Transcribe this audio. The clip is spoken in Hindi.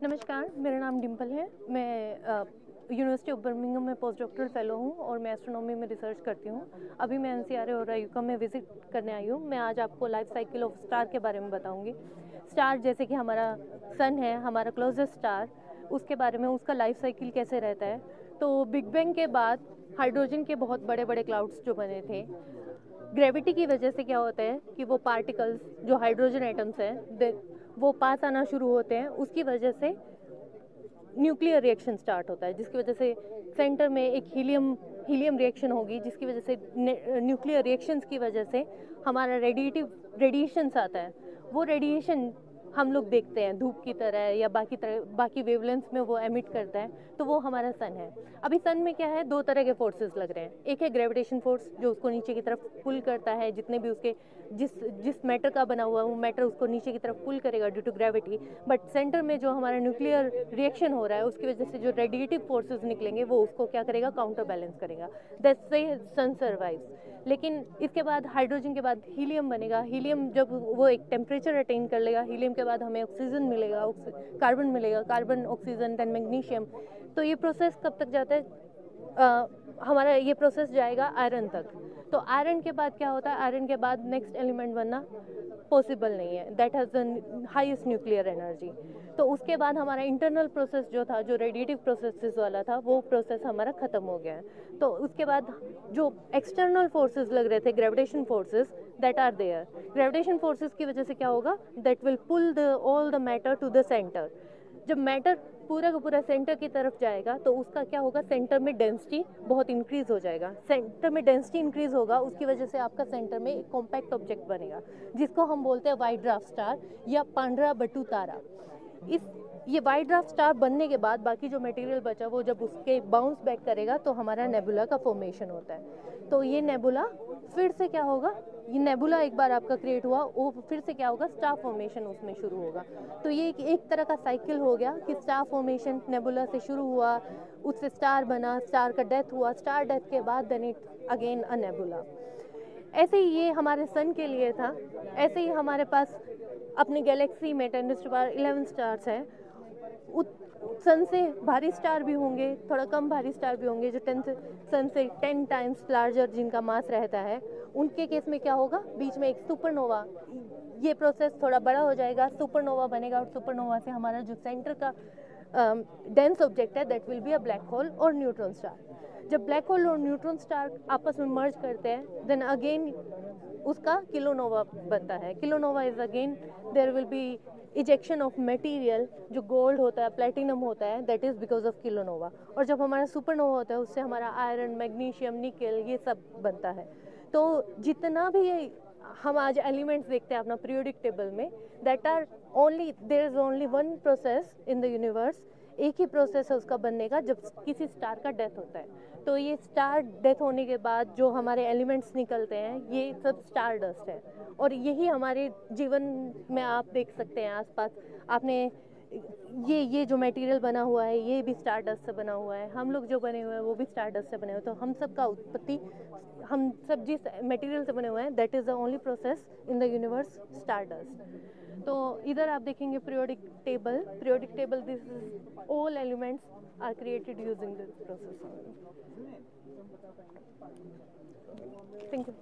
नमस्कार, मेरा नाम डिम्पल है। मैं यूनिवर्सिटी ऑफ बर्मिंघम में पोस्ट डॉक्टरल फेलो हूँ और मैं एस्ट्रोनॉमी में रिसर्च करती हूँ। अभी मैं एनसीआरए और आईयूकॉम में विजिट करने आई हूँ। मैं आज आपको लाइफ साइकिल ऑफ स्टार के बारे में बताऊँगी। स्टार जैसे कि हमारा सन है, हमारा क्लोजेस्ट स्टार, उसके बारे में, उसका लाइफ साइकिल कैसे रहता है। तो बिग बैंग के बाद हाइड्रोजन के बहुत बड़े बड़े क्लाउड्स जो बने थे, ग्रेविटी की वजह से क्या होता है कि वो पार्टिकल्स जो हाइड्रोजन एटम्स हैं वो पास आना शुरू होते हैं। उसकी वजह से न्यूक्लियर रिएक्शन स्टार्ट होता है, जिसकी वजह से सेंटर में एक हीलियम रिएक्शन होगी, जिसकी वजह से न्यूक्लियर रिएक्शंस की वजह से हमारा रेडिएशंस आता है। वो रेडिएशन हम लोग देखते हैं धूप की तरह या बाकी वेवलेंथ्स में वो एमिट करता है, तो वो हमारा सन है। अभी सन में क्या है, दो तरह के फोर्सेस लग रहे हैं। एक है ग्रेविटेशन फोर्स जो उसको नीचे की तरफ पुल करता है, जितने भी उसके जिस मैटर का बना हुआ है वो मैटर उसको नीचे की तरफ पुल करेगा due to gravity. But center में जो हमारा न्यूक्लियर रिएक्शन हो रहा है उसकी वजह से जो रेडिएटिव फोर्सेस निकलेंगे वो उसको क्या करेगा, काउंटर बैलेंस करेगा। That's why sun survives. लेकिन इसके बाद हाइड्रोजन के बाद हीलियम बनेगा। हीलियम जब वो एक टेम्परेचर अटेन कर लेगा, हीलियम के बाद हमें ऑक्सीजन मिलेगा, कार्बन मिलेगा, कार्बन ऑक्सीजन देन मैग्नीशियम। तो ये प्रोसेस कब तक जाता है, हमारा ये प्रोसेस जाएगा आयरन तक। तो आयरन के बाद क्या होता है, आयरन के बाद नेक्स्ट एलिमेंट बनना पॉसिबल नहीं है, that has the highest nuclear energy. तो उसके बाद हमारा इंटरनल प्रोसेस जो था, जो रेडिएटिव प्रोसेसेस वाला था, वो प्रोसेस हमारा ख़त्म हो गया है। तो उसके बाद जो एक्सटर्नल फोर्सेस लग रहे थे, gravitation forces, that are there. Gravitation forces की वजह से क्या होगा, that will pull all the matter to the center. जब मैटर पूरा का पूरा सेंटर की तरफ जाएगा तो उसका क्या होगा, सेंटर में डेंसिटी बहुत इंक्रीज हो जाएगा। सेंटर में डेंसिटी इंक्रीज होगा, उसकी वजह से आपका सेंटर में एक कॉम्पैक्ट ऑब्जेक्ट बनेगा, जिसको हम बोलते हैं वाइट ड्वार्फ स्टार या पांढरा बट्टू तारा। ये वाइट ड्वार्फ स्टार बनने के बाद बाकी जो मटेरियल बचा वो जब उसके बाउंस बैक करेगा तो हमारा नेबुला का फॉर्मेशन होता है। तो ये नेबुला फिर से क्या होगा, ये नेबुला एक बार आपका क्रिएट हुआ, वो फिर से क्या होगा, स्टार फॉर्मेशन उसमें शुरू होगा। तो ये एक तरह का साइकिल हो गया कि स्टार फॉर्मेशन नेबुला से शुरू हुआ, उससे स्टार बना, स्टार का डेथ हुआ, स्टार डेथ के बाद then it again a nebula. ऐसे ही ये हमारे सन के लिए था। ऐसे ही हमारे पास अपनी गैलेक्सी में 10⁻11 स्टार्स हैं। सन से भारी स्टार भी होंगे, थोड़ा कम भारी स्टार भी होंगे, जो सन से 10 टाइम्स लार्जर जिनका मास रहता है। उनके केस में क्या होगा, बीच में एक सुपरनोवा, ये प्रोसेस थोड़ा बड़ा हो जाएगा, सुपरनोवा बनेगा और सुपरनोवा से हमारा जो सेंटर का डेंस ऑब्जेक्ट है that will be a black hole और न्यूट्रॉन स्टार। जब ब्लैक होल और न्यूट्रॉन स्टार आपस में मर्ज करते हैं देन अगेन उसका किलोनोवा बनता है। Kilonova is again there will be ejection of material, जो गोल्ड होता है, प्लेटिनम होता है, that is because of kilonova. और जब हमारा सुपरनोवा होता है उससे हमारा आयरन, मैग्नीशियम, निकेल, ये सब बनता है। तो जितना भी हम आज एलिमेंट्स देखते हैं अपना पीरियोडिक टेबल में, that are only, there is only one process in the universe. एक ही प्रोसेस है उसका बनने का, जब किसी स्टार का डेथ होता है। तो ये स्टार डेथ होने के बाद जो हमारे एलिमेंट्स निकलते हैं ये सब स्टार डस्ट है। और यही हमारे जीवन में आप देख सकते हैं आसपास। आपने ये जो मटेरियल बना हुआ है ये भी स्टार डस्ट से बना हुआ है, हम लोग जो बने हुए हैं वो भी स्टार डस्ट से बने हुए हैं। तो हम सब का उत्पत्ति, हम सब जिस मटेरियल से बने हुए हैं, that is the only process in the universe, star dust. तो इधर आप देखेंगे periodic table, this is all elements are created using this process. Thank you.